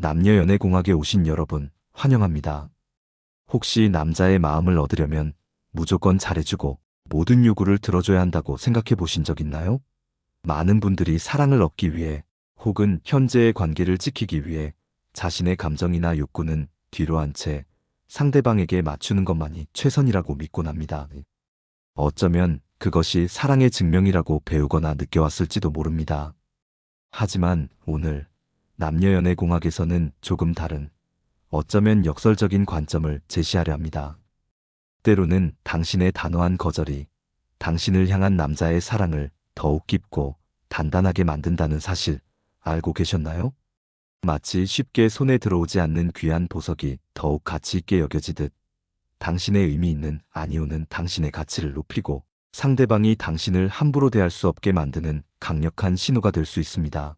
남녀연애공학에 오신 여러분, 환영합니다. 혹시 남자의 마음을 얻으려면 무조건 잘해주고 모든 요구를 들어줘야 한다고 생각해 보신 적 있나요? 많은 분들이 사랑을 얻기 위해 혹은 현재의 관계를 지키기 위해 자신의 감정이나 욕구는 뒤로 한 채 상대방에게 맞추는 것만이 최선이라고 믿곤 합니다. 어쩌면 그것이 사랑의 증명이라고 배우거나 느껴왔을지도 모릅니다. 하지만 오늘 남녀연애공학에서는 조금 다른, 어쩌면 역설적인 관점을 제시하려 합니다. 때로는 당신의 단호한 거절이 당신을 향한 남자의 사랑을 더욱 깊고 단단하게 만든다는 사실 알고 계셨나요? 마치 쉽게 손에 들어오지 않는 귀한 보석이 더욱 가치 있게 여겨지듯 당신의 의미 있는 아니오는 당신의 가치를 높이고 상대방이 당신을 함부로 대할 수 없게 만드는 강력한 신호가 될 수 있습니다.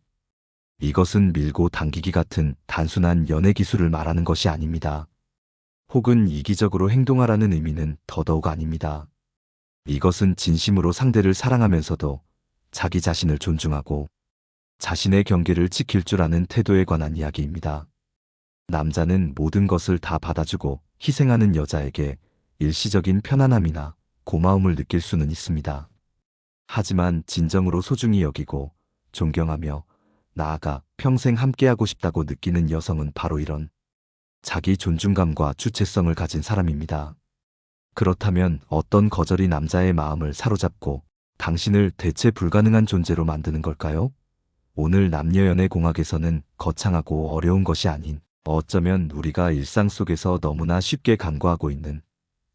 이것은 밀고 당기기 같은 단순한 연애 기술을 말하는 것이 아닙니다. 혹은 이기적으로 행동하라는 의미는 더더욱 아닙니다. 이것은 진심으로 상대를 사랑하면서도 자기 자신을 존중하고 자신의 경계를 지킬 줄 아는 태도에 관한 이야기입니다. 남자는 모든 것을 다 받아주고 희생하는 여자에게 일시적인 편안함이나 고마움을 느낄 수는 있습니다. 하지만 진정으로 소중히 여기고 존경하며 나아가 평생 함께하고 싶다고 느끼는 여성은 바로 이런 자기 존중감과 주체성을 가진 사람입니다. 그렇다면 어떤 거절이 남자의 마음을 사로잡고 당신을 대체 불가능한 존재로 만드는 걸까요? 오늘 남녀연애공학에서는 거창하고 어려운 것이 아닌 어쩌면 우리가 일상 속에서 너무나 쉽게 간과하고 있는,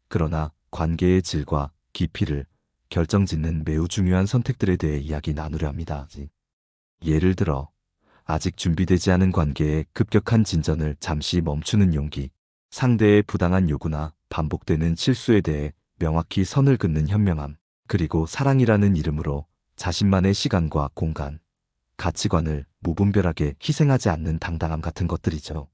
그러나 관계의 질과 깊이를 결정짓는 매우 중요한 선택들에 대해 이야기 나누려 합니다. 예를 들어 아직 준비되지 않은 관계의 급격한 진전을 잠시 멈추는 용기, 상대의 부당한 요구나 반복되는 실수에 대해 명확히 선을 긋는 현명함, 그리고 사랑이라는 이름으로 자신만의 시간과 공간, 가치관을 무분별하게 희생하지 않는 당당함 같은 것들이죠.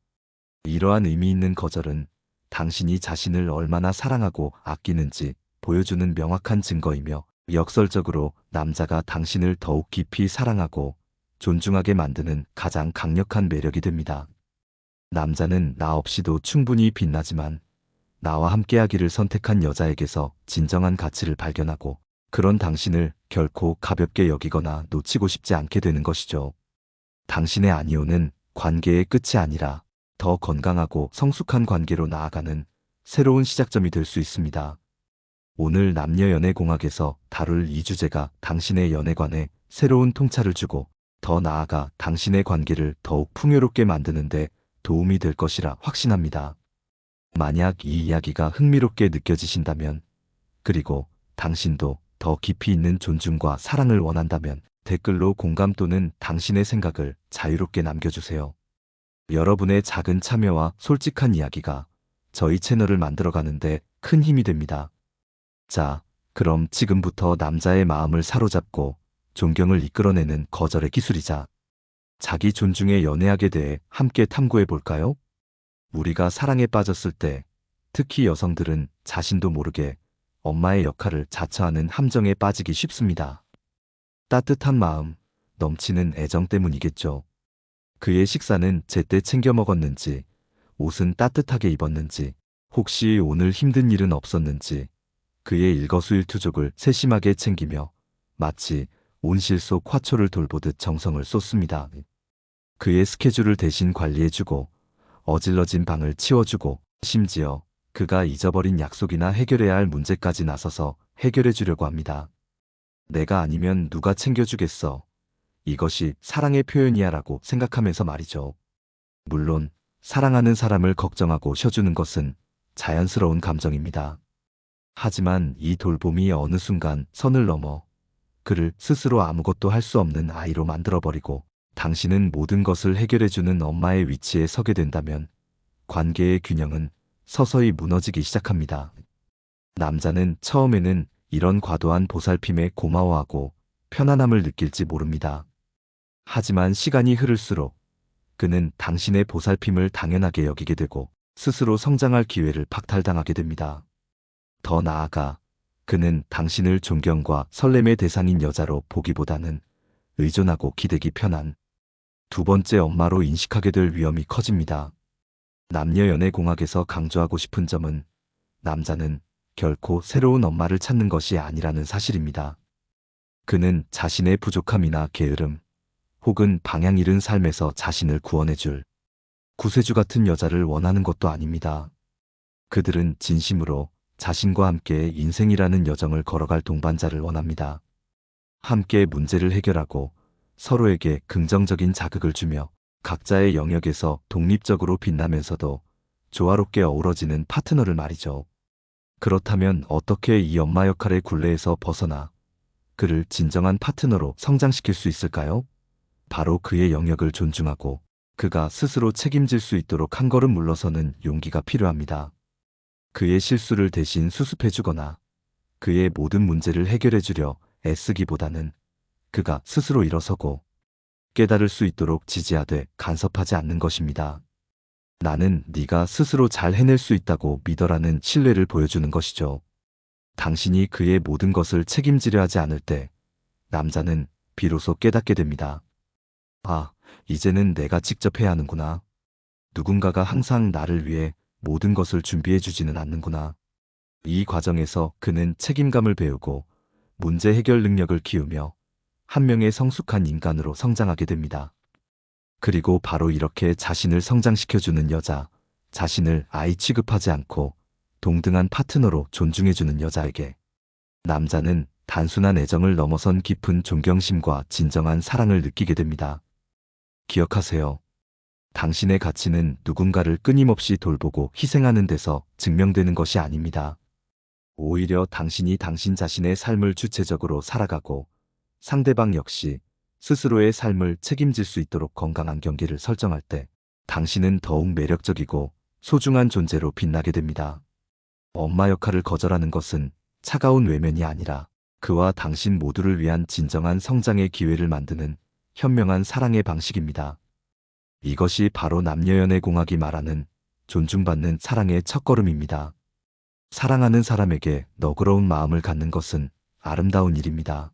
이러한 의미 있는 거절은 당신이 자신을 얼마나 사랑하고 아끼는지 보여주는 명확한 증거이며 역설적으로 남자가 당신을 더욱 깊이 사랑하고 존중하게 만드는 가장 강력한 매력이 됩니다. 남자는 나 없이도 충분히 빛나지만 나와 함께하기를 선택한 여자에게서 진정한 가치를 발견하고 그런 당신을 결코 가볍게 여기거나 놓치고 싶지 않게 되는 것이죠. 당신의 아니오는 관계의 끝이 아니라 더 건강하고 성숙한 관계로 나아가는 새로운 시작점이 될 수 있습니다. 오늘 남녀연애공학에서 다룰 이 주제가 당신의 연애관에 새로운 통찰을 주고 더 나아가 당신의 관계를 더욱 풍요롭게 만드는데 도움이 될 것이라 확신합니다. 만약 이 이야기가 흥미롭게 느껴지신다면, 그리고 당신도 더 깊이 있는 존중과 사랑을 원한다면 댓글로 공감 또는 당신의 생각을 자유롭게 남겨주세요. 여러분의 작은 참여와 솔직한 이야기가 저희 채널을 만들어가는데 큰 힘이 됩니다. 자, 그럼 지금부터 남자의 마음을 사로잡고 존경을 이끌어내는 거절의 기술이자 자기 존중의 연애학에 대해 함께 탐구해 볼까요? 우리가 사랑에 빠졌을 때, 특히 여성들은 자신도 모르게 엄마의 역할을 자처하는 함정에 빠지기 쉽습니다. 따뜻한 마음, 넘치는 애정 때문이겠죠. 그의 식사는 제때 챙겨 먹었는지, 옷은 따뜻하게 입었는지, 혹시 오늘 힘든 일은 없었는지, 그의 일거수일투족을 세심하게 챙기며 마치 온실 속 화초를 돌보듯 정성을 쏟습니다. 그의 스케줄을 대신 관리해주고 어질러진 방을 치워주고 심지어 그가 잊어버린 약속이나 해결해야 할 문제까지 나서서 해결해주려고 합니다. 내가 아니면 누가 챙겨주겠어. 이것이 사랑의 표현이야 라고 생각하면서 말이죠. 물론 사랑하는 사람을 걱정하고 쉬어주는 것은 자연스러운 감정입니다. 하지만 이 돌봄이 어느 순간 선을 넘어 그를 스스로 아무것도 할 수 없는 아이로 만들어버리고 당신은 모든 것을 해결해주는 엄마의 위치에 서게 된다면 관계의 균형은 서서히 무너지기 시작합니다. 남자는 처음에는 이런 과도한 보살핌에 고마워하고 편안함을 느낄지 모릅니다. 하지만 시간이 흐를수록 그는 당신의 보살핌을 당연하게 여기게 되고 스스로 성장할 기회를 박탈당하게 됩니다. 더 나아가 그는 당신을 존경과 설렘의 대상인 여자로 보기보다는 의존하고 기대기 편한 두 번째 엄마로 인식하게 될 위험이 커집니다. 남녀 연애 공학에서 강조하고 싶은 점은 남자는 결코 새로운 엄마를 찾는 것이 아니라는 사실입니다. 그는 자신의 부족함이나 게으름, 혹은 방향 잃은 삶에서 자신을 구원해줄 구세주 같은 여자를 원하는 것도 아닙니다. 그들은 진심으로 자신과 함께 인생이라는 여정을 걸어갈 동반자를 원합니다. 함께 문제를 해결하고 서로에게 긍정적인 자극을 주며 각자의 영역에서 독립적으로 빛나면서도 조화롭게 어우러지는 파트너를 말이죠. 그렇다면 어떻게 이 엄마 역할의 굴레에서 벗어나 그를 진정한 파트너로 성장시킬 수 있을까요? 바로 그의 영역을 존중하고 그가 스스로 책임질 수 있도록 한 걸음 물러서는 용기가 필요합니다. 그의 실수를 대신 수습해주거나 그의 모든 문제를 해결해주려 애쓰기보다는 그가 스스로 일어서고 깨달을 수 있도록 지지하되 간섭하지 않는 것입니다. 나는 네가 스스로 잘 해낼 수 있다고 믿어라는 신뢰를 보여주는 것이죠. 당신이 그의 모든 것을 책임지려 하지 않을 때 남자는 비로소 깨닫게 됩니다. 아, 이제는 내가 직접 해야 하는구나. 누군가가 항상 나를 위해 모든 것을 준비해 주지는 않는구나. 이 과정에서 그는 책임감을 배우고 문제 해결 능력을 키우며 한 명의 성숙한 인간으로 성장하게 됩니다. 그리고 바로 이렇게 자신을 성장시켜주는 여자, 자신을 아이 취급하지 않고 동등한 파트너로 존중해주는 여자에게 남자는 단순한 애정을 넘어선 깊은 존경심과 진정한 사랑을 느끼게 됩니다. 기억하세요. 당신의 가치는 누군가를 끊임없이 돌보고 희생하는 데서 증명되는 것이 아닙니다. 오히려 당신이 당신 자신의 삶을 주체적으로 살아가고 상대방 역시 스스로의 삶을 책임질 수 있도록 건강한 경계를 설정할 때 당신은 더욱 매력적이고 소중한 존재로 빛나게 됩니다. 엄마 역할을 거절하는 것은 차가운 외면이 아니라 그와 당신 모두를 위한 진정한 성장의 기회를 만드는 현명한 사랑의 방식입니다. 이것이 바로 남녀연애 공학이 말하는 존중받는 사랑의 첫걸음입니다. 사랑하는 사람에게 너그러운 마음을 갖는 것은 아름다운 일입니다.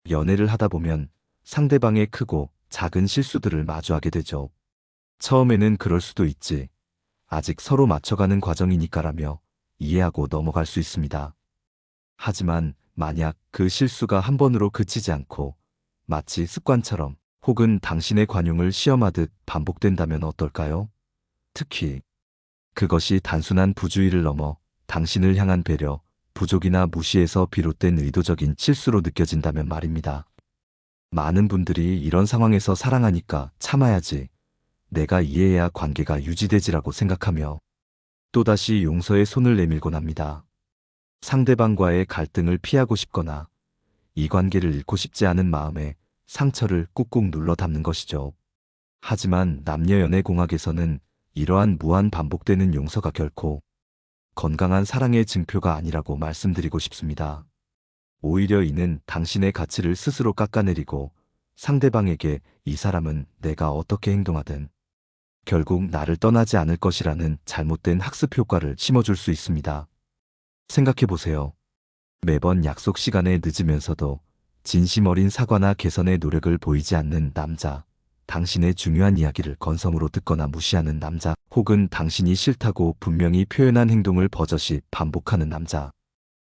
연애를 하다 보면 상대방의 크고 작은 실수들을 마주하게 되죠. 처음에는 그럴 수도 있지. 아직 서로 맞춰가는 과정이니까라며 이해하고 넘어갈 수 있습니다. 하지만 만약 그 실수가 한 번으로 그치지 않고 마치 습관처럼 혹은 당신의 관용을 시험하듯 반복된다면 어떨까요? 특히 그것이 단순한 부주의를 넘어 당신을 향한 배려, 부족이나 무시에서 비롯된 의도적인 실수로 느껴진다면 말입니다. 많은 분들이 이런 상황에서 사랑하니까 참아야지, 내가 이해해야 관계가 유지되지라고 생각하며 또다시 용서의 손을 내밀곤 합니다. 상대방과의 갈등을 피하고 싶거나 이 관계를 잃고 싶지 않은 마음에 상처를 꾹꾹 눌러 담는 것이죠. 하지만 남녀연애 공학에서는 이러한 무한 반복되는 용서가 결코 건강한 사랑의 증표가 아니라고 말씀드리고 싶습니다. 오히려 이는 당신의 가치를 스스로 깎아내리고 상대방에게 이 사람은 내가 어떻게 행동하든 결국 나를 떠나지 않을 것이라는 잘못된 학습 효과를 심어줄 수 있습니다. 생각해보세요. 매번 약속 시간에 늦으면서도 진심 어린 사과나 개선의 노력을 보이지 않는 남자, 당신의 중요한 이야기를 건성으로 듣거나 무시하는 남자, 혹은 당신이 싫다고 분명히 표현한 행동을 버젓이 반복하는 남자.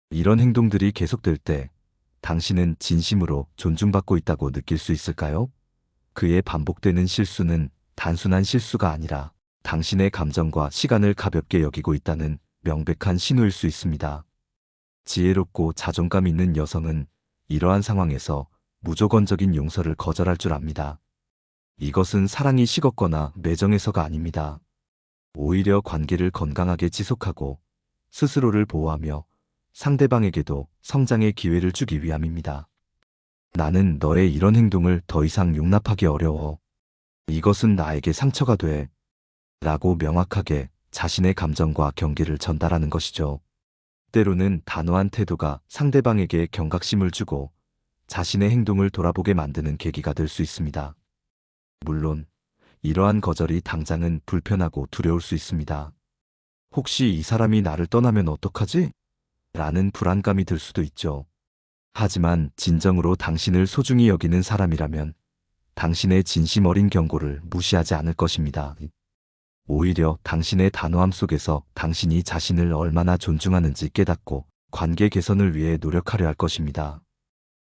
이런 행동들이 계속될 때 당신은 진심으로 존중받고 있다고 느낄 수 있을까요? 그의 반복되는 실수는 단순한 실수가 아니라 당신의 감정과 시간을 가볍게 여기고 있다는 명백한 신호일 수 있습니다. 지혜롭고 자존감 있는 여성은 이러한 상황에서 무조건적인 용서를 거절할 줄 압니다. 이것은 사랑이 식었거나 매정해서가 아닙니다. 오히려 관계를 건강하게 지속하고 스스로를 보호하며 상대방에게도 성장의 기회를 주기 위함입니다. 나는 너의 이런 행동을 더 이상 용납하기 어려워. 이것은 나에게 상처가 돼. 라고 명확하게 자신의 감정과 경계를 전달하는 것이죠. 때로는 단호한 태도가 상대방에게 경각심을 주고 자신의 행동을 돌아보게 만드는 계기가 될 수 있습니다. 물론 이러한 거절이 당장은 불편하고 두려울 수 있습니다. 혹시 이 사람이 나를 떠나면 어떡하지? 라는 불안감이 들 수도 있죠. 하지만 진정으로 당신을 소중히 여기는 사람이라면 당신의 진심 어린 경고를 무시하지 않을 것입니다. 오히려 당신의 단호함 속에서 당신이 자신을 얼마나 존중하는지 깨닫고 관계 개선을 위해 노력하려 할 것입니다.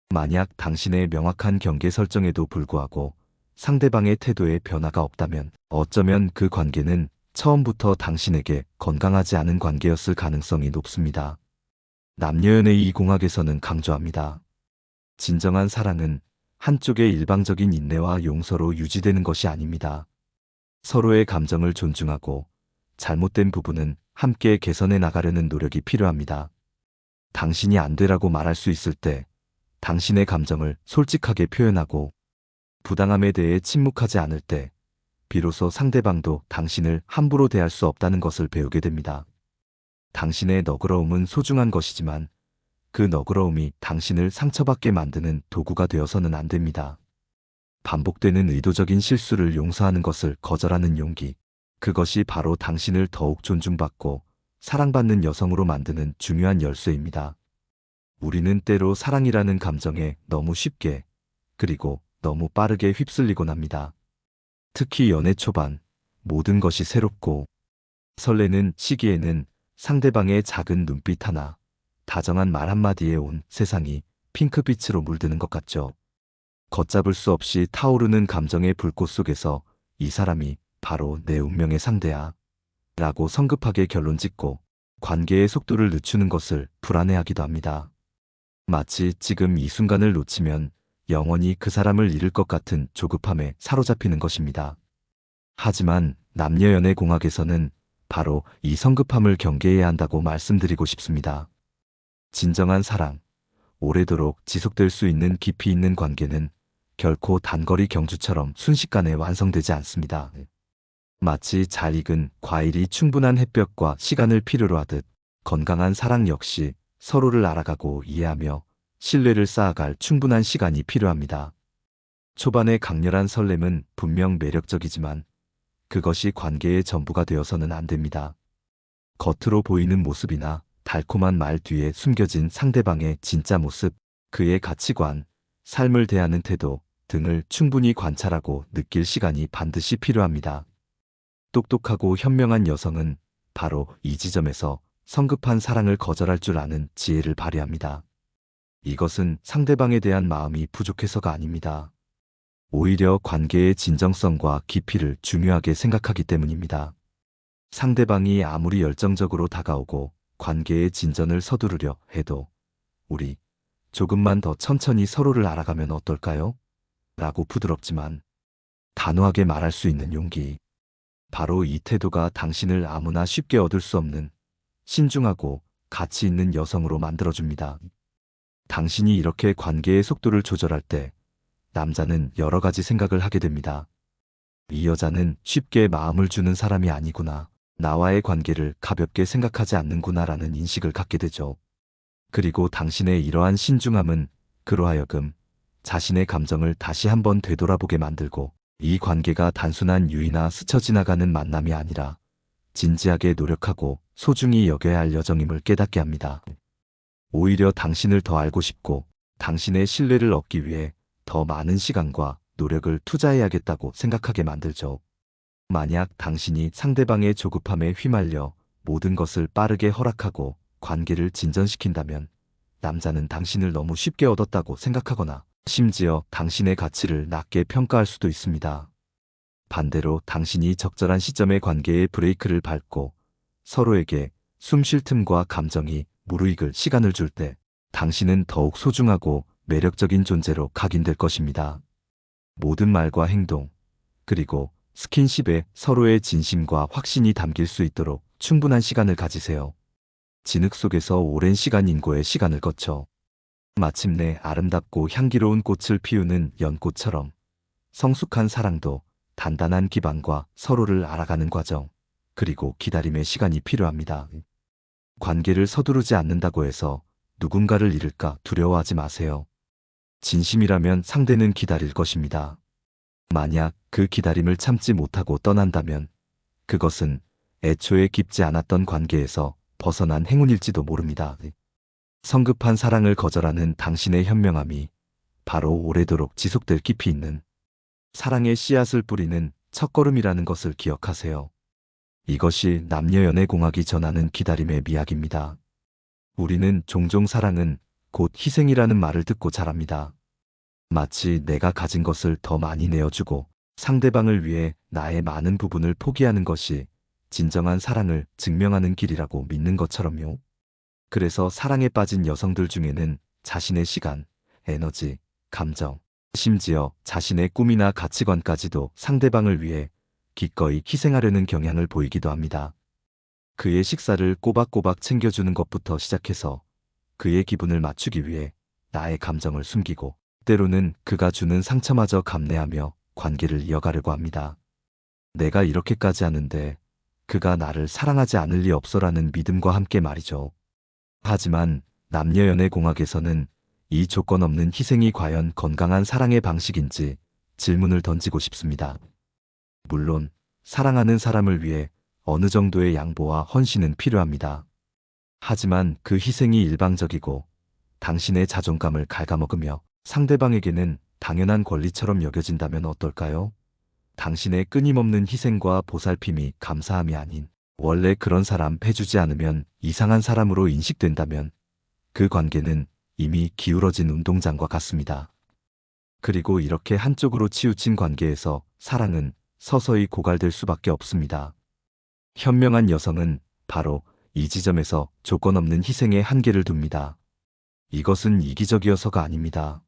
만약 당신의 명확한 경계 설정에도 불구하고 상대방의 태도에 변화가 없다면 어쩌면 그 관계는 처음부터 당신에게 건강하지 않은 관계였을 가능성이 높습니다. 남녀연애 이 공학에서는 강조합니다. 진정한 사랑은 한쪽의 일방적인 인내와 용서로 유지되는 것이 아닙니다. 서로의 감정을 존중하고 잘못된 부분은 함께 개선해 나가려는 노력이 필요합니다. 당신이 안 되라고 말할 수 있을 때 당신의 감정을 솔직하게 표현하고 부당함에 대해 침묵하지 않을 때 비로소 상대방도 당신을 함부로 대할 수 없다는 것을 배우게 됩니다. 당신의 너그러움은 소중한 것이지만 그 너그러움이 당신을 상처받게 만드는 도구가 되어서는 안 됩니다. 반복되는 의도적인 실수를 용서하는 것을 거절하는 용기, 그것이 바로 당신을 더욱 존중받고 사랑받는 여성으로 만드는 중요한 열쇠입니다. 우리는 때로 사랑이라는 감정에 너무 쉽게 그리고 너무 빠르게 휩쓸리곤 합니다. 특히 연애 초반, 모든 것이 새롭고 설레는 시기에는 상대방의 작은 눈빛 하나, 다정한 말 한마디에 온 세상이 핑크빛으로 물드는 것 같죠. 걷잡을 수 없이 타오르는 감정의 불꽃 속에서 이 사람이 바로 내 운명의 상대야 라고 성급하게 결론짓고 관계의 속도를 늦추는 것을 불안해하기도 합니다. 마치 지금 이 순간을 놓치면 영원히 그 사람을 잃을 것 같은 조급함에 사로잡히는 것입니다. 하지만 남녀연애 공학에서는 바로 이 성급함을 경계해야 한다고 말씀드리고 싶습니다. 진정한 사랑, 오래도록 지속될 수 있는 깊이 있는 관계는 결코 단거리 경주처럼 순식간에 완성되지 않습니다. 마치 잘 익은 과일이 충분한 햇볕과 시간을 필요로 하듯 건강한 사랑 역시 서로를 알아가고 이해하며 신뢰를 쌓아갈 충분한 시간이 필요합니다. 초반의 강렬한 설렘은 분명 매력적이지만 그것이 관계의 전부가 되어서는 안 됩니다. 겉으로 보이는 모습이나 달콤한 말 뒤에 숨겨진 상대방의 진짜 모습, 그의 가치관, 삶을 대하는 태도 등을 충분히 관찰하고 느낄 시간이 반드시 필요합니다. 똑똑하고 현명한 여성은 바로 이 지점에서 성급한 사랑을 거절할 줄 아는 지혜를 발휘합니다. 이것은 상대방에 대한 마음이 부족해서가 아닙니다. 오히려 관계의 진정성과 깊이를 중요하게 생각하기 때문입니다. 상대방이 아무리 열정적으로 다가오고 관계의 진전을 서두르려 해도 우리 조금만 더 천천히 서로를 알아가면 어떨까요? 라고 부드럽지만 단호하게 말할 수 있는 용기. 바로 이 태도가 당신을 아무나 쉽게 얻을 수 없는 신중하고 가치 있는 여성으로 만들어줍니다. 당신이 이렇게 관계의 속도를 조절할 때 남자는 여러 가지 생각을 하게 됩니다. 이 여자는 쉽게 마음을 주는 사람이 아니구나. 나와의 관계를 가볍게 생각하지 않는구나라는 인식을 갖게 되죠. 그리고 당신의 이러한 신중함은 그로 하여금 자신의 감정을 다시 한번 되돌아보게 만들고 이 관계가 단순한 유의나 스쳐 지나가는 만남이 아니라 진지하게 노력하고 소중히 여겨야 할 여정임을 깨닫게 합니다. 오히려 당신을 더 알고 싶고 당신의 신뢰를 얻기 위해 더 많은 시간과 노력을 투자해야겠다고 생각하게 만들죠. 만약 당신이 상대방의 조급함에 휘말려 모든 것을 빠르게 허락하고 관계를 진전시킨다면 남자는 당신을 너무 쉽게 얻었다고 생각하거나 심지어 당신의 가치를 낮게 평가할 수도 있습니다. 반대로 당신이 적절한 시점에 관계의 브레이크를 밟고 서로에게 숨 쉴 틈과 감정이 무르익을 시간을 줄 때 당신은 더욱 소중하고 매력적인 존재로 각인될 것입니다. 모든 말과 행동, 그리고 스킨십에 서로의 진심과 확신이 담길 수 있도록 충분한 시간을 가지세요. 진흙 속에서 오랜 시간 인고의 시간을 거쳐 마침내 아름답고 향기로운 꽃을 피우는 연꽃처럼 성숙한 사랑도 단단한 기반과 서로를 알아가는 과정, 그리고 기다림의 시간이 필요합니다. 관계를 서두르지 않는다고 해서 누군가를 잃을까 두려워하지 마세요. 진심이라면 상대는 기다릴 것입니다. 만약 그 기다림을 참지 못하고 떠난다면 그것은 애초에 깊지 않았던 관계에서 벗어난 행운일지도 모릅니다. 성급한 사랑을 거절하는 당신의 현명함이 바로 오래도록 지속될 깊이 있는 사랑의 씨앗을 뿌리는 첫걸음이라는 것을 기억하세요. 이것이 남녀연애공학이 전하는 기다림의 미학입니다. 우리는 종종 사랑은 곧 희생이라는 말을 듣고 자랍니다. 마치 내가 가진 것을 더 많이 내어주고 상대방을 위해 나의 많은 부분을 포기하는 것이 진정한 사랑을 증명하는 길이라고 믿는 것처럼요. 그래서 사랑에 빠진 여성들 중에는 자신의 시간, 에너지, 감정, 심지어 자신의 꿈이나 가치관까지도 상대방을 위해 기꺼이 희생하려는 경향을 보이기도 합니다. 그의 식사를 꼬박꼬박 챙겨주는 것부터 시작해서 그의 기분을 맞추기 위해 나의 감정을 숨기고 때로는 그가 주는 상처마저 감내하며 관계를 이어가려고 합니다. 내가 이렇게까지 하는데 그가 나를 사랑하지 않을 리 없어라는 믿음과 함께 말이죠. 하지만 남녀연애공학에서는 이 조건 없는 희생이 과연 건강한 사랑의 방식인지 질문을 던지고 싶습니다. 물론 사랑하는 사람을 위해 어느 정도의 양보와 헌신은 필요합니다. 하지만 그 희생이 일방적이고 당신의 자존감을 갉아먹으며 상대방에게는 당연한 권리처럼 여겨진다면 어떨까요? 당신의 끊임없는 희생과 보살핌이 감사함이 아닌 원래 그런 사람 해주지 않으면 이상한 사람으로 인식된다면 그 관계는 이미 기울어진 운동장과 같습니다. 그리고 이렇게 한쪽으로 치우친 관계에서 사랑은 서서히 고갈될 수밖에 없습니다. 현명한 여성은 바로 이 지점에서 조건 없는 희생에 한계를 둡니다. 이것은 이기적이어서가 아닙니다.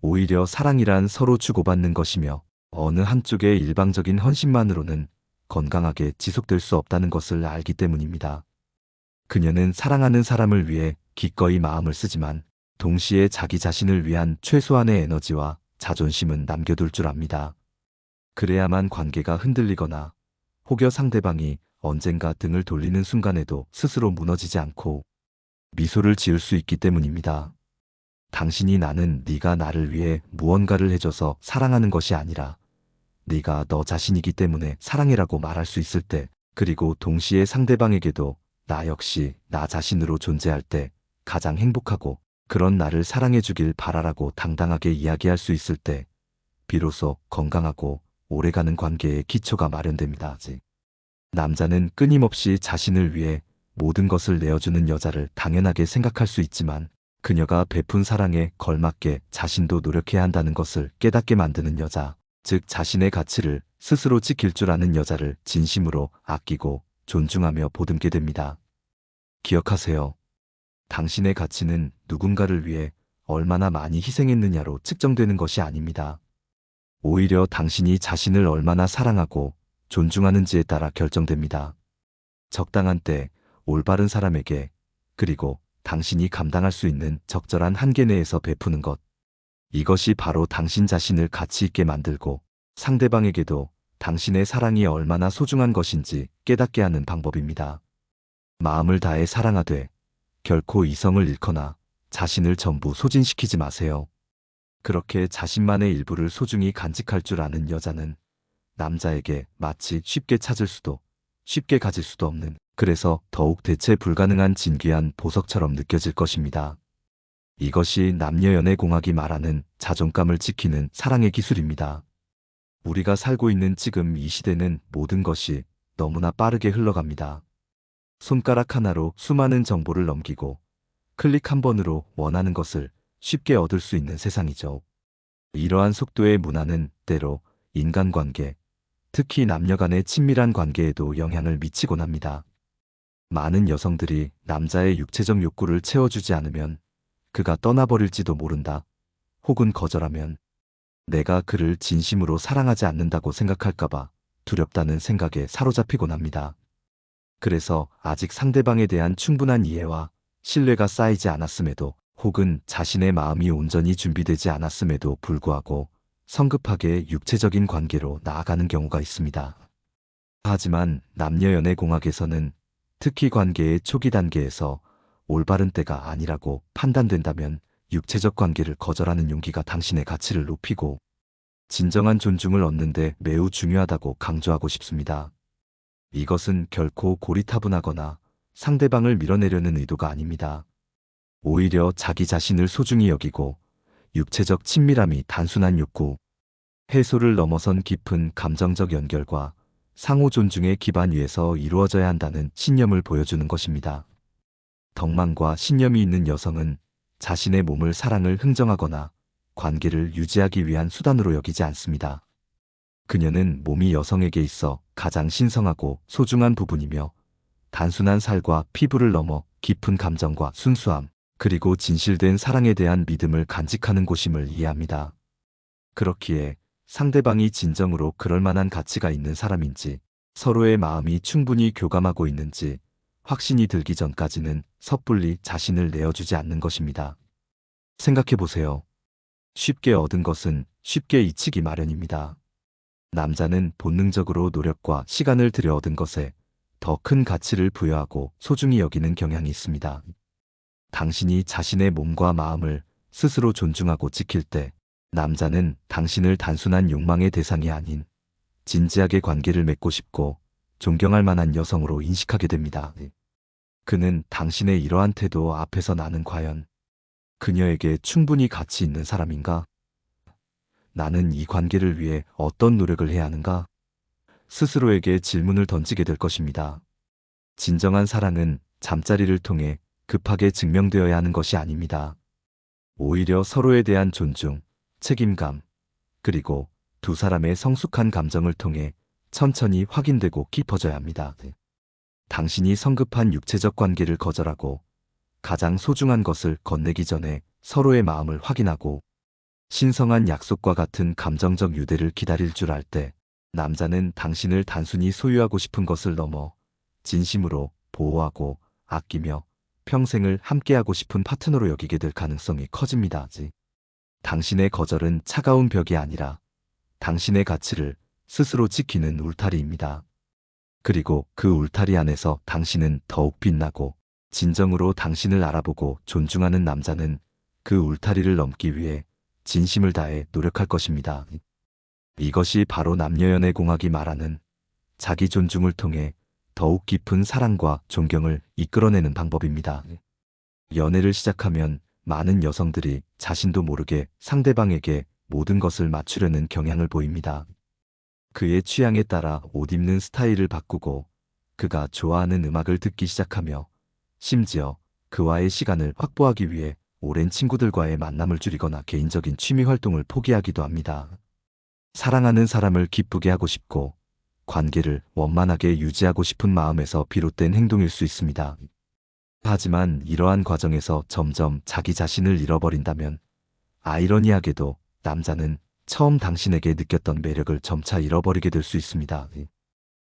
오히려 사랑이란 서로 주고받는 것이며 어느 한쪽의 일방적인 헌신만으로는 건강하게 지속될 수 없다는 것을 알기 때문입니다. 그녀는 사랑하는 사람을 위해 기꺼이 마음을 쓰지만 동시에 자기 자신을 위한 최소한의 에너지와 자존심은 남겨둘 줄 압니다. 그래야만 관계가 흔들리거나 혹여 상대방이 언젠가 등을 돌리는 순간에도 스스로 무너지지 않고 미소를 지을 수 있기 때문입니다. 당신이 나는 네가 나를 위해 무언가를 해줘서 사랑하는 것이 아니라 네가 너 자신이기 때문에 사랑해라고 말할 수 있을 때, 그리고 동시에 상대방에게도 나 역시 나 자신으로 존재할 때 가장 행복하고 그런 나를 사랑해주길 바라라고 당당하게 이야기할 수 있을 때 비로소 건강하고 오래가는 관계의 기초가 마련됩니다. 남자는 끊임없이 자신을 위해 모든 것을 내어주는 여자를 당연하게 생각할 수 있지만 그녀가 베푼 사랑에 걸맞게 자신도 노력해야 한다는 것을 깨닫게 만드는 여자, 즉 자신의 가치를 스스로 지킬 줄 아는 여자를 진심으로 아끼고 존중하며 보듬게 됩니다. 기억하세요. 당신의 가치는 누군가를 위해 얼마나 많이 희생했느냐로 측정되는 것이 아닙니다. 오히려 당신이 자신을 얼마나 사랑하고 존중하는지에 따라 결정됩니다. 적당한 때 올바른 사람에게, 그리고 당신이 감당할 수 있는 적절한 한계 내에서 베푸는 것. 이것이 바로 당신 자신을 가치 있게 만들고 상대방에게도 당신의 사랑이 얼마나 소중한 것인지 깨닫게 하는 방법입니다. 마음을 다해 사랑하되 결코 이성을 잃거나 자신을 전부 소진시키지 마세요. 그렇게 자신만의 일부를 소중히 간직할 줄 아는 여자는 남자에게 마치 쉽게 찾을 수도 쉽게 가질 수도 없는, 그래서 더욱 대체 불가능한 진귀한 보석처럼 느껴질 것입니다. 이것이 남녀연애공학이 말하는 자존감을 지키는 사랑의 기술입니다. 우리가 살고 있는 지금 이 시대는 모든 것이 너무나 빠르게 흘러갑니다. 손가락 하나로 수많은 정보를 넘기고 클릭 한 번으로 원하는 것을 쉽게 얻을 수 있는 세상이죠. 이러한 속도의 문화는 때로 인간관계, 특히 남녀 간의 친밀한 관계에도 영향을 미치곤 합니다. 많은 여성들이 남자의 육체적 욕구를 채워주지 않으면 그가 떠나버릴지도 모른다, 혹은 거절하면 내가 그를 진심으로 사랑하지 않는다고 생각할까봐 두렵다는 생각에 사로잡히곤 합니다. 그래서 아직 상대방에 대한 충분한 이해와 신뢰가 쌓이지 않았음에도, 혹은 자신의 마음이 온전히 준비되지 않았음에도 불구하고 성급하게 육체적인 관계로 나아가는 경우가 있습니다. 하지만 남녀연애공학에서는 특히 관계의 초기 단계에서 올바른 때가 아니라고 판단된다면 육체적 관계를 거절하는 용기가 당신의 가치를 높이고 진정한 존중을 얻는 데 매우 중요하다고 강조하고 싶습니다. 이것은 결코 고리타분하거나 상대방을 밀어내려는 의도가 아닙니다. 오히려 자기 자신을 소중히 여기고 육체적 친밀함이 단순한 욕구, 해소를 넘어선 깊은 감정적 연결과 상호 존중의 기반 위에서 이루어져야 한다는 신념을 보여주는 것입니다. 덕망과 신념이 있는 여성은 자신의 몸을 사랑을 흥정하거나 관계를 유지하기 위한 수단으로 여기지 않습니다. 그녀는 몸이 여성에게 있어 가장 신성하고 소중한 부분이며 단순한 살과 피부를 넘어 깊은 감정과 순수함, 그리고 진실된 사랑에 대한 믿음을 간직하는 곳임을 이해합니다. 그렇기에 상대방이 진정으로 그럴 만한 가치가 있는 사람인지, 서로의 마음이 충분히 교감하고 있는지 확신이 들기 전까지는 섣불리 자신을 내어주지 않는 것입니다. 생각해 보세요. 쉽게 얻은 것은 쉽게 잊히기 마련입니다. 남자는 본능적으로 노력과 시간을 들여 얻은 것에 더 큰 가치를 부여하고 소중히 여기는 경향이 있습니다. 당신이 자신의 몸과 마음을 스스로 존중하고 지킬 때 남자는 당신을 단순한 욕망의 대상이 아닌 진지하게 관계를 맺고 싶고 존경할 만한 여성으로 인식하게 됩니다. 그는 당신의 이러한 태도 앞에서 나는 과연 그녀에게 충분히 가치 있는 사람인가? 나는 이 관계를 위해 어떤 노력을 해야 하는가? 스스로에게 질문을 던지게 될 것입니다. 진정한 사랑은 잠자리를 통해 급하게 증명되어야 하는 것이 아닙니다. 오히려 서로에 대한 존중, 책임감, 그리고 두 사람의 성숙한 감정을 통해 천천히 확인되고 깊어져야 합니다. 당신이 성급한 육체적 관계를 거절하고 가장 소중한 것을 건네기 전에 서로의 마음을 확인하고 신성한 약속과 같은 감정적 유대를 기다릴 줄 알 때 남자는 당신을 단순히 소유하고 싶은 것을 넘어 진심으로 보호하고 아끼며 평생을 함께하고 싶은 파트너로 여기게 될 가능성이 커집니다. 당신의 거절은 차가운 벽이 아니라 당신의 가치를 스스로 지키는 울타리입니다. 그리고 그 울타리 안에서 당신은 더욱 빛나고 진정으로 당신을 알아보고 존중하는 남자는 그 울타리를 넘기 위해 진심을 다해 노력할 것입니다. 이것이 바로 남녀연애 공학이 말하는 자기 존중을 통해 더욱 깊은 사랑과 존경을 이끌어내는 방법입니다. 연애를 시작하면 많은 여성들이 자신도 모르게 상대방에게 모든 것을 맞추려는 경향을 보입니다. 그의 취향에 따라 옷 입는 스타일을 바꾸고 그가 좋아하는 음악을 듣기 시작하며 심지어 그와의 시간을 확보하기 위해 오랜 친구들과의 만남을 줄이거나 개인적인 취미 활동을 포기하기도 합니다. 사랑하는 사람을 기쁘게 하고 싶고 관계를 원만하게 유지하고 싶은 마음에서 비롯된 행동일 수 있습니다. 하지만 이러한 과정에서 점점 자기 자신을 잃어버린다면 아이러니하게도 남자는 처음 당신에게 느꼈던 매력을 점차 잃어버리게 될 수 있습니다.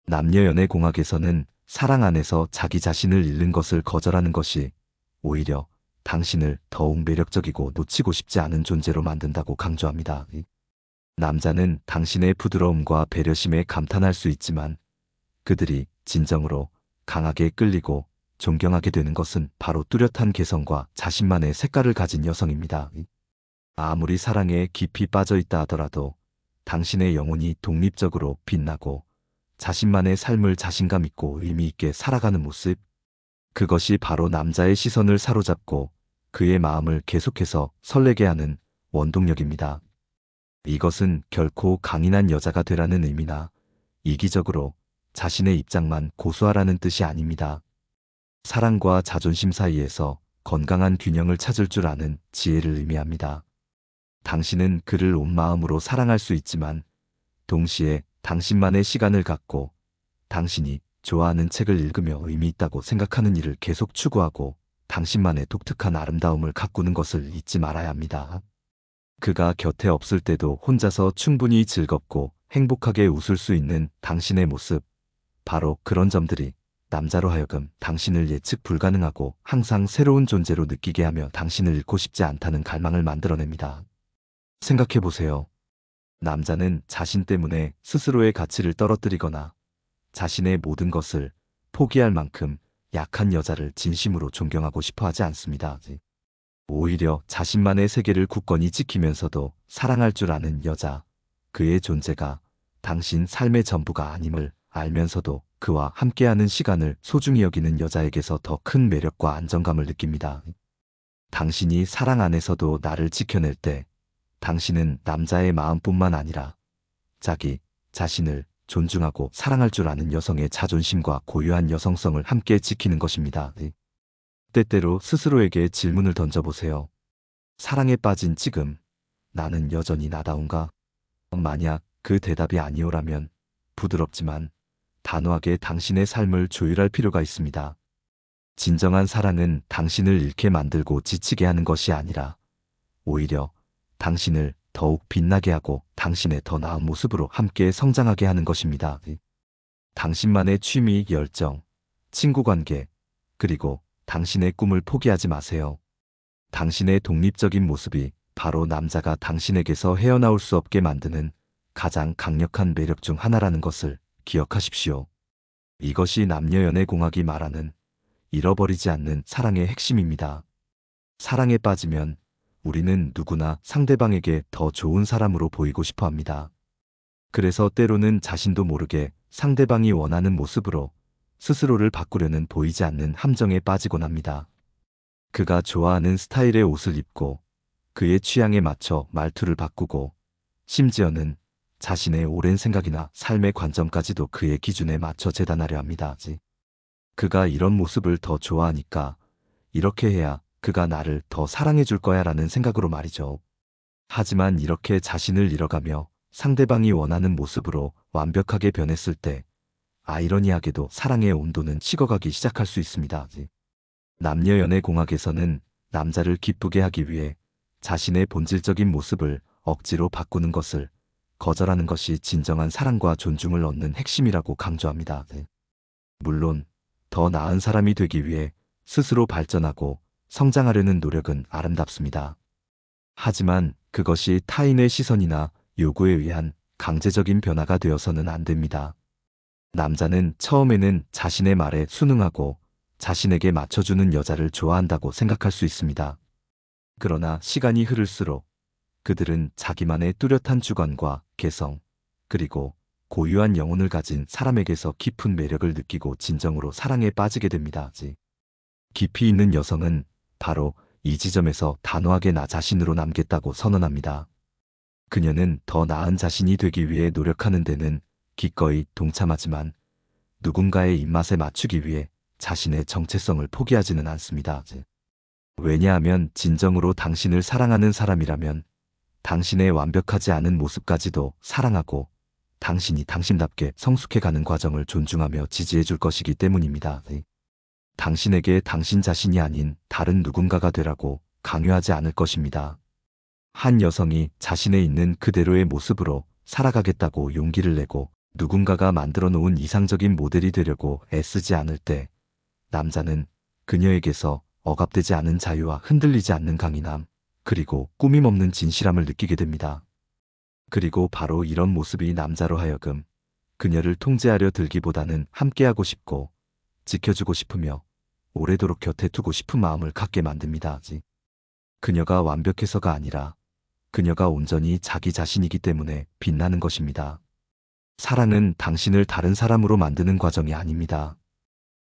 남녀연애 공학에서는 사랑 안에서 자기 자신을 잃는 것을 거절하는 것이 오히려 당신을 더욱 매력적이고 놓치고 싶지 않은 존재로 만든다고 강조합니다. 남자는 당신의 부드러움과 배려심에 감탄할 수 있지만 그들이 진정으로 강하게 끌리고 존경하게 되는 것은 바로 뚜렷한 개성과 자신만의 색깔을 가진 여성입니다. 아무리 사랑에 깊이 빠져 있다 하더라도 당신의 영혼이 독립적으로 빛나고 자신만의 삶을 자신감 있고 의미 있게 살아가는 모습, 그것이 바로 남자의 시선을 사로잡고 그의 마음을 계속해서 설레게 하는 원동력입니다. 이것은 결코 강인한 여자가 되라는 의미나 이기적으로 자신의 입장만 고수하라는 뜻이 아닙니다. 사랑과 자존심 사이에서 건강한 균형을 찾을 줄 아는 지혜를 의미합니다. 당신은 그를 온 마음으로 사랑할 수 있지만 동시에 당신만의 시간을 갖고 당신이 좋아하는 책을 읽으며 의미 있다고 생각하는 일을 계속 추구하고 당신만의 독특한 아름다움을 가꾸는 것을 잊지 말아야 합니다. 그가 곁에 없을 때도 혼자서 충분히 즐겁고 행복하게 웃을 수 있는 당신의 모습, 바로 그런 점들이 남자로 하여금 당신을 예측 불가능하고 항상 새로운 존재로 느끼게 하며 당신을 잃고 싶지 않다는 갈망을 만들어냅니다. 생각해 보세요. 남자는 자신 때문에 스스로의 가치를 떨어뜨리거나 자신의 모든 것을 포기할 만큼 약한 여자를 진심으로 존경하고 싶어 하지 않습니다. 오히려 자신만의 세계를 굳건히 지키면서도 사랑할 줄 아는 여자, 그의 존재가 당신 삶의 전부가 아님을 알면서도 그와 함께하는 시간을 소중히 여기는 여자에게서 더 큰 매력과 안정감을 느낍니다. 당신이 사랑 안에서도 나를 지켜낼 때 당신은 남자의 마음뿐만 아니라 자기 자신을 존중하고 사랑할 줄 아는 여성의 자존심과 고유한 여성성을 함께 지키는 것입니다. 때때로 스스로에게 질문을 던져보세요. 사랑에 빠진 지금 나는 여전히 나다운가? 만약 그 대답이 아니오라면 부드럽지만 단호하게 당신의 삶을 조율할 필요가 있습니다. 진정한 사랑은 당신을 잃게 만들고 지치게 하는 것이 아니라 오히려 당신을 더욱 빛나게 하고 당신의 더 나은 모습으로 함께 성장하게 하는 것입니다. 당신만의 취미, 열정, 친구관계, 그리고 당신의 꿈을 포기하지 마세요. 당신의 독립적인 모습이 바로 남자가 당신에게서 헤어나올 수 없게 만드는 가장 강력한 매력 중 하나라는 것을 기억하십시오. 이것이 남녀연애공학이 말하는 잃어버리지 않는 사랑의 핵심입니다. 사랑에 빠지면 우리는 누구나 상대방에게 더 좋은 사람으로 보이고 싶어 합니다. 그래서 때로는 자신도 모르게 상대방이 원하는 모습으로 스스로를 바꾸려는 보이지 않는 함정에 빠지곤 합니다. 그가 좋아하는 스타일의 옷을 입고 그의 취향에 맞춰 말투를 바꾸고 심지어는 자신의 오랜 생각이나 삶의 관점까지도 그의 기준에 맞춰 재단하려 합니다. 그가 이런 모습을 더 좋아하니까 이렇게 해야 그가 나를 더 사랑해 줄 거야 라는 생각으로 말이죠. 하지만 이렇게 자신을 잃어가며 상대방이 원하는 모습으로 완벽하게 변했을 때 아이러니하게도 사랑의 온도는 식어가기 시작할 수 있습니다. 남녀연애공학에서는 남자를 기쁘게 하기 위해 자신의 본질적인 모습을 억지로 바꾸는 것을 거절하는 것이 진정한 사랑과 존중을 얻는 핵심이라고 강조합니다. 물론 더 나은 사람이 되기 위해 스스로 발전하고 성장하려는 노력은 아름답습니다. 하지만 그것이 타인의 시선이나 요구에 의한 강제적인 변화가 되어서는 안 됩니다. 남자는 처음에는 자신의 말에 순응하고 자신에게 맞춰주는 여자를 좋아한다고 생각할 수 있습니다. 그러나 시간이 흐를수록 그들은 자기만의 뚜렷한 주관과 개성, 그리고 고유한 영혼을 가진 사람에게서 깊은 매력을 느끼고 진정으로 사랑에 빠지게 됩니다. 깊이 있는 여성은 바로 이 지점에서 단호하게 나 자신으로 남겠다고 선언합니다. 그녀는 더 나은 자신이 되기 위해 노력하는 데는 기꺼이 동참하지만 누군가의 입맛에 맞추기 위해 자신의 정체성을 포기하지는 않습니다. 왜냐하면 진정으로 당신을 사랑하는 사람이라면 당신의 완벽하지 않은 모습까지도 사랑하고 당신이 당신답게 성숙해가는 과정을 존중하며 지지해 줄 것이기 때문입니다. 당신에게 당신 자신이 아닌 다른 누군가가 되라고 강요하지 않을 것입니다. 한 여성이 자신에 있는 그대로의 모습으로 살아가겠다고 용기를 내고 누군가가 만들어 놓은 이상적인 모델이 되려고 애쓰지 않을 때 남자는 그녀에게서 억압되지 않은 자유와 흔들리지 않는 강인함, 그리고 꾸밈없는 진실함을 느끼게 됩니다. 그리고 바로 이런 모습이 남자로 하여금 그녀를 통제하려 들기보다는 함께하고 싶고 지켜주고 싶으며 오래도록 곁에 두고 싶은 마음을 갖게 만듭니다. 그녀가 완벽해서가 아니라 그녀가 온전히 자기 자신이기 때문에 빛나는 것입니다. 사랑은 당신을 다른 사람으로 만드는 과정이 아닙니다.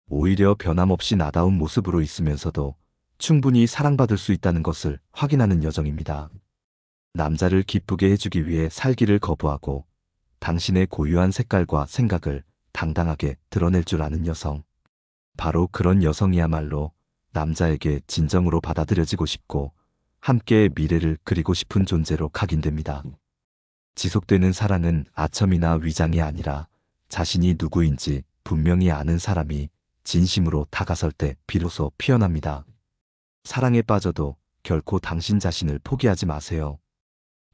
오히려 변함없이 나다운 모습으로 있으면서도 충분히 사랑받을 수 있다는 것을 확인하는 여정입니다. 남자를 기쁘게 해주기 위해 살기를 거부하고 당신의 고유한 색깔과 생각을 당당하게 드러낼 줄 아는 여성. 바로 그런 여성이야말로 남자에게 진정으로 받아들여지고 싶고 함께 미래를 그리고 싶은 존재로 각인됩니다. 지속되는 사랑은 아첨이나 위장이 아니라 자신이 누구인지 분명히 아는 사람이 진심으로 다가설 때 비로소 피어납니다. 사랑에 빠져도 결코 당신 자신을 포기하지 마세요.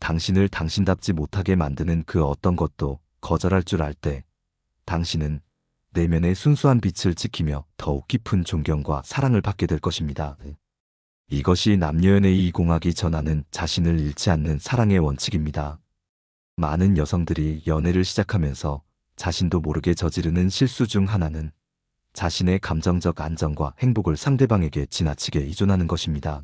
당신을 당신답지 못하게 만드는 그 어떤 것도 거절할 줄 알 때 당신은 내면의 순수한 빛을 지키며 더욱 깊은 존경과 사랑을 받게 될 것입니다. 이것이 남녀연애의 이 공학이 전하는 자신을 잃지 않는 사랑의 원칙입니다. 많은 여성들이 연애를 시작하면서 자신도 모르게 저지르는 실수 중 하나는 자신의 감정적 안정과 행복을 상대방에게 지나치게 의존하는 것입니다.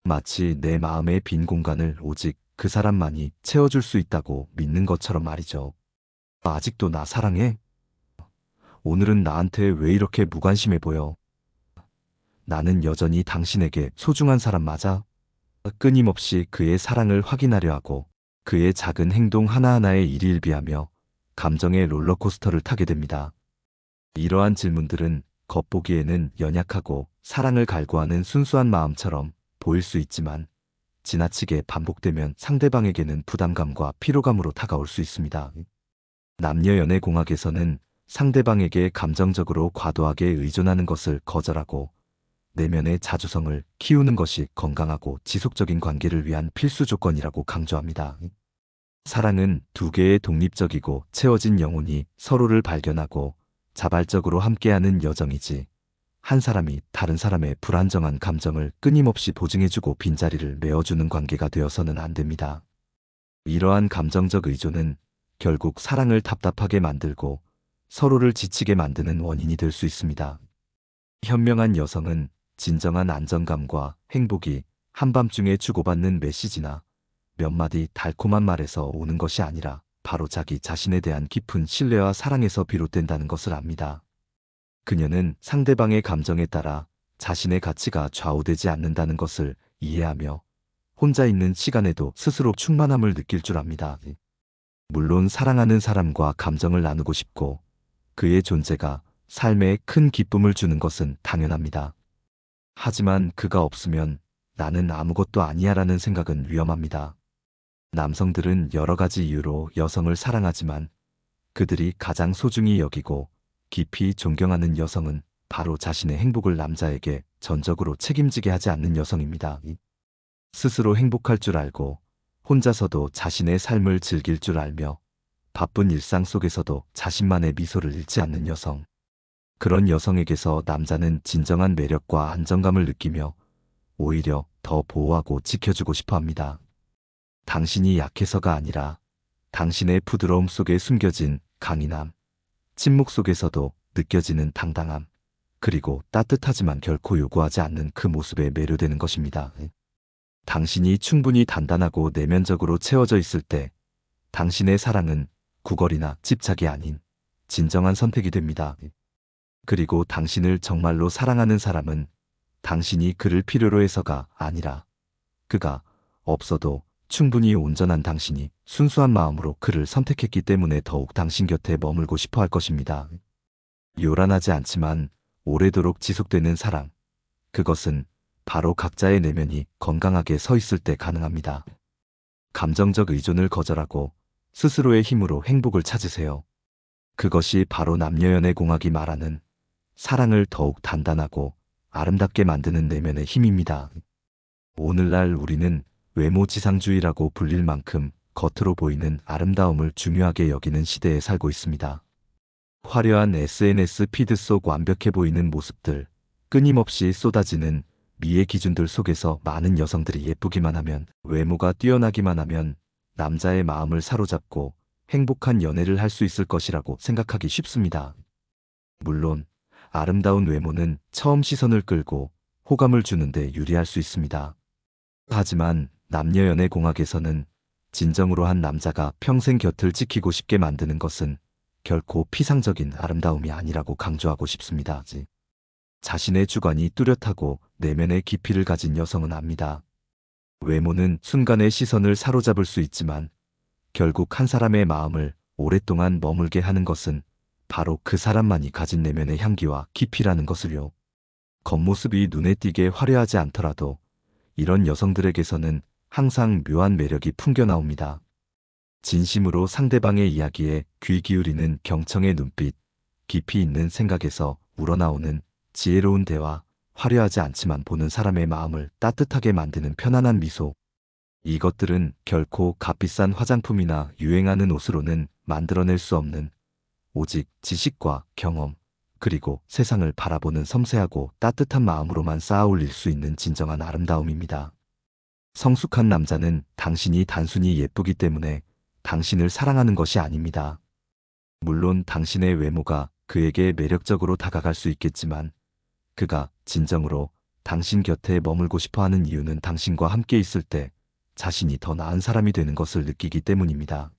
마치 내 마음의 빈 공간을 오직 그 사람만이 채워줄 수 있다고 믿는 것처럼 말이죠. 아직도 나 사랑해? 오늘은 나한테 왜 이렇게 무관심해 보여? 나는 여전히 당신에게 소중한 사람 맞아? 끊임없이 그의 사랑을 확인하려 하고 그의 작은 행동 하나하나에 일희일비하며 감정의 롤러코스터를 타게 됩니다. 이러한 질문들은 겉보기에는 연약하고 사랑을 갈구하는 순수한 마음처럼 보일 수 있지만 지나치게 반복되면 상대방에게는 부담감과 피로감으로 다가올 수 있습니다. 남녀 연애 공학에서는 상대방에게 감정적으로 과도하게 의존하는 것을 거절하고 내면의 자주성을 키우는 것이 건강하고 지속적인 관계를 위한 필수 조건이라고 강조합니다. 사랑은 두 개의 독립적이고 채워진 영혼이 서로를 발견하고 자발적으로 함께하는 여정이지, 한 사람이 다른 사람의 불안정한 감정을 끊임없이 보증해주고 빈자리를 메워주는 관계가 되어서는 안 됩니다. 이러한 감정적 의존은 결국 사랑을 답답하게 만들고 서로를 지치게 만드는 원인이 될 수 있습니다. 현명한 여성은 진정한 안정감과 행복이 한밤중에 주고받는 메시지나 몇 마디 달콤한 말에서 오는 것이 아니라 바로 자기 자신에 대한 깊은 신뢰와 사랑에서 비롯된다는 것을 압니다. 그녀는 상대방의 감정에 따라 자신의 가치가 좌우되지 않는다는 것을 이해하며 혼자 있는 시간에도 스스로 충만함을 느낄 줄 압니다. 물론 사랑하는 사람과 감정을 나누고 싶고 그의 존재가 삶에 큰 기쁨을 주는 것은 당연합니다. 하지만 그가 없으면 나는 아무것도 아니야라는 생각은 위험합니다. 남성들은 여러 가지 이유로 여성을 사랑하지만 그들이 가장 소중히 여기고 깊이 존경하는 여성은 바로 자신의 행복을 남자에게 전적으로 책임지게 하지 않는 여성입니다. 스스로 행복할 줄 알고 혼자서도 자신의 삶을 즐길 줄 알며 바쁜 일상 속에서도 자신만의 미소를 잃지 않는 여성. 그런 여성에게서 남자는 진정한 매력과 안정감을 느끼며 오히려 더 보호하고 지켜주고 싶어 합니다. 당신이 약해서가 아니라 당신의 부드러움 속에 숨겨진 강인함, 침묵 속에서도 느껴지는 당당함, 그리고 따뜻하지만 결코 요구하지 않는 그 모습에 매료되는 것입니다. 당신이 충분히 단단하고 내면적으로 채워져 있을 때 당신의 사랑은 구걸이나 집착이 아닌 진정한 선택이 됩니다. 그리고 당신을 정말로 사랑하는 사람은 당신이 그를 필요로 해서가 아니라 그가 없어도 충분히 온전한 당신이 순수한 마음으로 그를 선택했기 때문에 더욱 당신 곁에 머물고 싶어 할 것입니다. 요란하지 않지만 오래도록 지속되는 사랑, 그것은 바로 각자의 내면이 건강하게 서 있을 때 가능합니다. 감정적 의존을 거절하고 스스로의 힘으로 행복을 찾으세요. 그것이 바로 남녀연애 공학이 말하는 사랑을 더욱 단단하고 아름답게 만드는 내면의 힘입니다. 오늘날 우리는 외모지상주의라고 불릴 만큼 겉으로 보이는 아름다움을 중요하게 여기는 시대에 살고 있습니다. 화려한 SNS 피드 속 완벽해 보이는 모습들, 끊임없이 쏟아지는 미의 기준들 속에서 많은 여성들이 예쁘기만 하면, 외모가 뛰어나기만 하면 남자의 마음을 사로잡고 행복한 연애를 할 수 있을 것이라고 생각하기 쉽습니다. 물론 아름다운 외모는 처음 시선을 끌고 호감을 주는데 유리할 수 있습니다. 하지만 남녀연애 공학에서는 진정으로 한 남자가 평생 곁을 지키고 싶게 만드는 것은 결코 피상적인 아름다움이 아니라고 강조하고 싶습니다. 자신의 주관이 뚜렷하고 내면의 깊이를 가진 여성은 압니다. 외모는 순간의 시선을 사로잡을 수 있지만 결국 한 사람의 마음을 오랫동안 머물게 하는 것은 바로 그 사람만이 가진 내면의 향기와 깊이라는 것을요. 겉모습이 눈에 띄게 화려하지 않더라도 이런 여성들에게서는 항상 묘한 매력이 풍겨나옵니다. 진심으로 상대방의 이야기에 귀 기울이는 경청의 눈빛, 깊이 있는 생각에서 우러나오는 지혜로운 대화, 화려하지 않지만 보는 사람의 마음을 따뜻하게 만드는 편안한 미소. 이것들은 결코 값비싼 화장품이나 유행하는 옷으로는 만들어낼 수 없는, 오직 지식과 경험, 그리고 세상을 바라보는 섬세하고 따뜻한 마음으로만 쌓아 올릴 수 있는 진정한 아름다움입니다. 성숙한 남자는 당신이 단순히 예쁘기 때문에 당신을 사랑하는 것이 아닙니다. 물론 당신의 외모가 그에게 매력적으로 다가갈 수 있겠지만 그가 진정으로 당신 곁에 머물고 싶어 하는 이유는 당신과 함께 있을 때 자신이 더 나은 사람이 되는 것을 느끼기 때문입니다.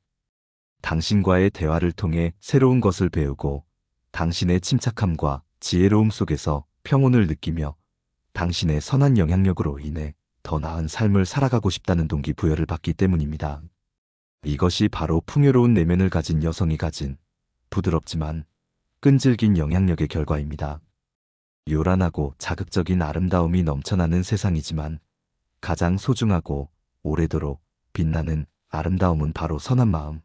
당신과의 대화를 통해 새로운 것을 배우고 당신의 침착함과 지혜로움 속에서 평온을 느끼며 당신의 선한 영향력으로 인해 더 나은 삶을 살아가고 싶다는 동기부여를 받기 때문입니다. 이것이 바로 풍요로운 내면을 가진 여성이 가진 부드럽지만 끈질긴 영향력의 결과입니다. 요란하고 자극적인 아름다움이 넘쳐나는 세상이지만 가장 소중하고 오래도록 빛나는 아름다움은 바로 선한 마음,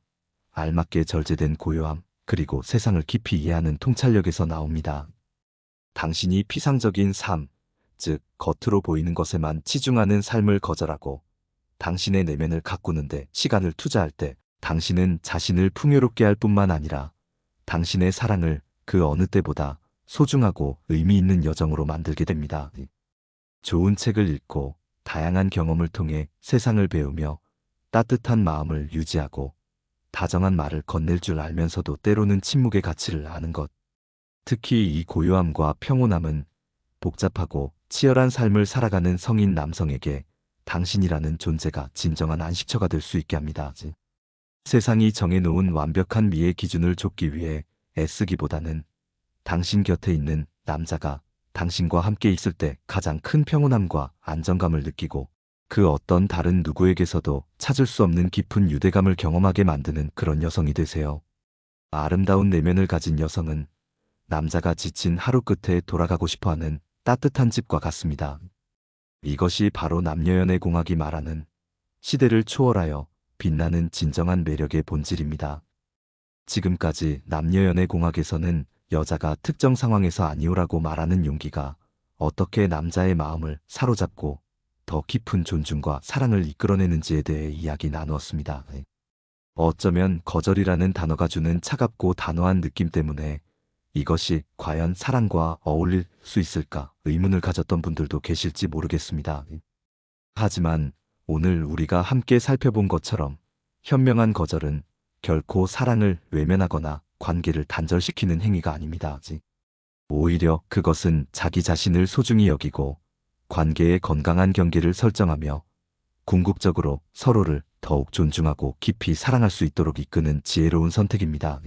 알맞게 절제된 고요함, 그리고 세상을 깊이 이해하는 통찰력에서 나옵니다. 당신이 피상적인 삶, 즉 겉으로 보이는 것에만 치중하는 삶을 거절하고 당신의 내면을 가꾸는데 시간을 투자할 때 당신은 자신을 풍요롭게 할 뿐만 아니라 당신의 사랑을 그 어느 때보다 소중하고 의미 있는 여정으로 만들게 됩니다. 좋은 책을 읽고 다양한 경험을 통해 세상을 배우며 따뜻한 마음을 유지하고 다정한 말을 건넬 줄 알면서도 때로는 침묵의 가치를 아는 것. 특히 이 고요함과 평온함은 복잡하고 치열한 삶을 살아가는 성인 남성에게 당신이라는 존재가 진정한 안식처가 될 수 있게 합니다. 세상이 정해놓은 완벽한 미의 기준을 좁기 위해 애쓰기보다는 당신 곁에 있는 남자가 당신과 함께 있을 때 가장 큰 평온함과 안정감을 느끼고 그 어떤 다른 누구에게서도 찾을 수 없는 깊은 유대감을 경험하게 만드는 그런 여성이 되세요. 아름다운 내면을 가진 여성은 남자가 지친 하루 끝에 돌아가고 싶어하는 따뜻한 집과 같습니다. 이것이 바로 남녀연애 공학이 말하는 시대를 초월하여 빛나는 진정한 매력의 본질입니다. 지금까지 남녀연애 공학에서는 여자가 특정 상황에서 아니오라고 말하는 용기가 어떻게 남자의 마음을 사로잡고 더 깊은 존중과 사랑을 이끌어내는지에 대해 이야기 나누었습니다. 어쩌면 거절이라는 단어가 주는 차갑고 단호한 느낌 때문에 이것이 과연 사랑과 어울릴 수 있을까 의문을 가졌던 분들도 계실지 모르겠습니다. 하지만 오늘 우리가 함께 살펴본 것처럼 현명한 거절은 결코 사랑을 외면하거나 관계를 단절시키는 행위가 아닙니다. 오히려 그것은 자기 자신을 소중히 여기고 관계의 건강한 경계를 설정하며 궁극적으로 서로를 더욱 존중하고 깊이 사랑할 수 있도록 이끄는 지혜로운 선택입니다.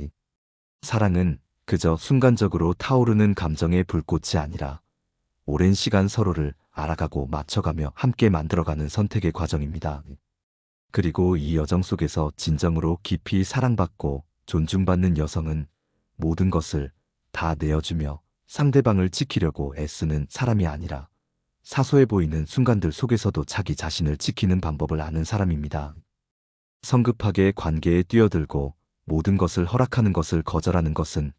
사랑은 그저 순간적으로 타오르는 감정의 불꽃이 아니라 오랜 시간 서로를 알아가고 맞춰가며 함께 만들어가는 선택의 과정입니다. 그리고 이 여정 속에서 진정으로 깊이 사랑받고 존중받는 여성은 모든 것을 다 내어주며 상대방을 지키려고 애쓰는 사람이 아니라 사소해 보이는 순간들 속에서도 자기 자신을 지키는 방법을 아는 사람입니다. 성급하게 관계에 뛰어들고 모든 것을 허락하는 것을 거절하는 것은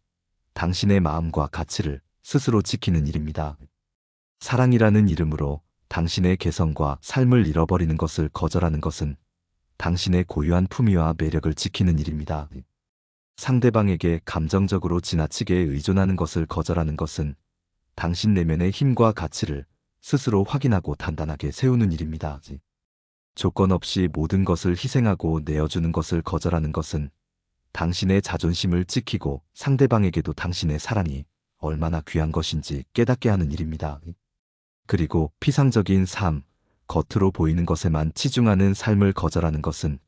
당신의 마음과 가치를 스스로 지키는 일입니다. 사랑이라는 이름으로 당신의 개성과 삶을 잃어버리는 것을 거절하는 것은 당신의 고유한 품위와 매력을 지키는 일입니다. 상대방에게 감정적으로 지나치게 의존하는 것을 거절하는 것은 당신 내면의 힘과 가치를 스스로 확인하고 단단하게 세우는 일입니다. 조건 없이 모든 것을 희생하고 내어주는 것을 거절하는 것은 당신의 자존심을 지키고 상대방에게도 당신의 사랑이 얼마나 귀한 것인지 깨닫게 하는 일입니다. 그리고 피상적인 삶, 겉으로 보이는 것에만 치중하는 삶을 거절하는 것은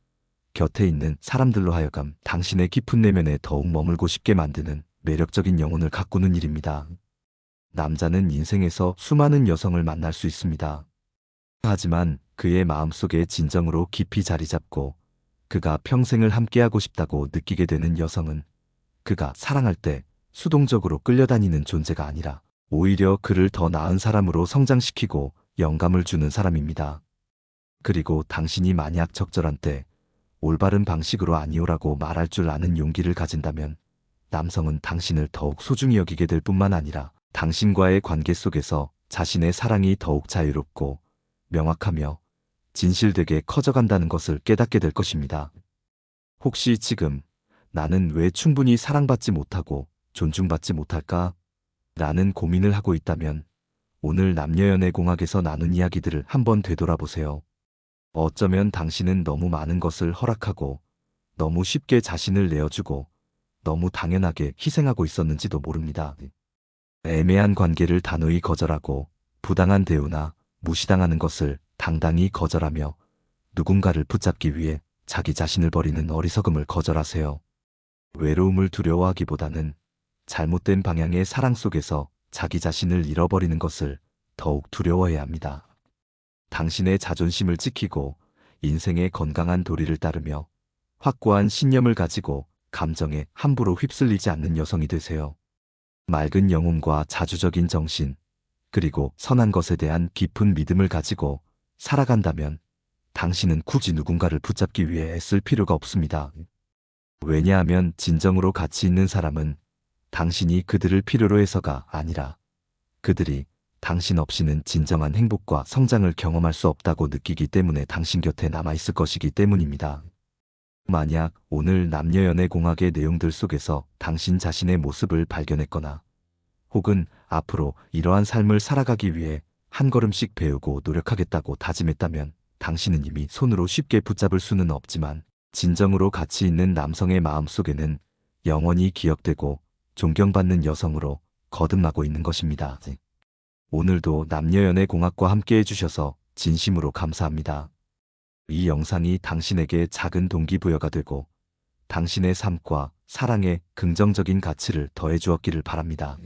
곁에 있는 사람들로 하여금 당신의 깊은 내면에 더욱 머물고 싶게 만드는 매력적인 영혼을 가꾸는 일입니다. 남자는 인생에서 수많은 여성을 만날 수 있습니다. 하지만 그의 마음속에 진정으로 깊이 자리 잡고 그가 평생을 함께하고 싶다고 느끼게 되는 여성은 그가 사랑할 때 수동적으로 끌려다니는 존재가 아니라 오히려 그를 더 나은 사람으로 성장시키고 영감을 주는 사람입니다. 그리고 당신이 만약 적절한 때 올바른 방식으로 아니오라고 말할 줄 아는 용기를 가진다면 남성은 당신을 더욱 소중히 여기게 될 뿐만 아니라 당신과의 관계 속에서 자신의 사랑이 더욱 자유롭고 명확하며 진실되게 커져간다는 것을 깨닫게 될 것입니다. 혹시 지금 나는 왜 충분히 사랑받지 못하고 존중받지 못할까? 라는 고민을 하고 있다면 오늘 남녀연애 공학에서 나눈 이야기들을 한번 되돌아보세요. 어쩌면 당신은 너무 많은 것을 허락하고 너무 쉽게 자신을 내어주고 너무 당연하게 희생하고 있었는지도 모릅니다. 애매한 관계를 단호히 거절하고 부당한 대우나 무시당하는 것을 당당히 거절하며 누군가를 붙잡기 위해 자기 자신을 버리는 어리석음을 거절하세요. 외로움을 두려워하기보다는 잘못된 방향의 사랑 속에서 자기 자신을 잃어버리는 것을 더욱 두려워해야 합니다. 당신의 자존심을 지키고 인생의 건강한 도리를 따르며 확고한 신념을 가지고 감정에 함부로 휩쓸리지 않는 여성이 되세요. 맑은 영혼과 자주적인 정신, 그리고 선한 것에 대한 깊은 믿음을 가지고 살아간다면 당신은 굳이 누군가를 붙잡기 위해 애쓸 필요가 없습니다. 왜냐하면 진정으로 가치 있는 사람은 당신이 그들을 필요로 해서가 아니라 그들이 당신 없이는 진정한 행복과 성장을 경험할 수 없다고 느끼기 때문에 당신 곁에 남아있을 것이기 때문입니다. 만약 오늘 남녀연애 공학의 내용들 속에서 당신 자신의 모습을 발견했거나 혹은 앞으로 이러한 삶을 살아가기 위해 한 걸음씩 배우고 노력하겠다고 다짐했다면 당신은 이미 손으로 쉽게 붙잡을 수는 없지만 진정으로 가치 있는 남성의 마음 속에는 영원히 기억되고 존경받는 여성으로 거듭나고 있는 것입니다. 오늘도 남녀연애 공학과 함께 해주셔서 진심으로 감사합니다. 이 영상이 당신에게 작은 동기부여가 되고 당신의 삶과 사랑에 긍정적인 가치를 더해 주었기를 바랍니다.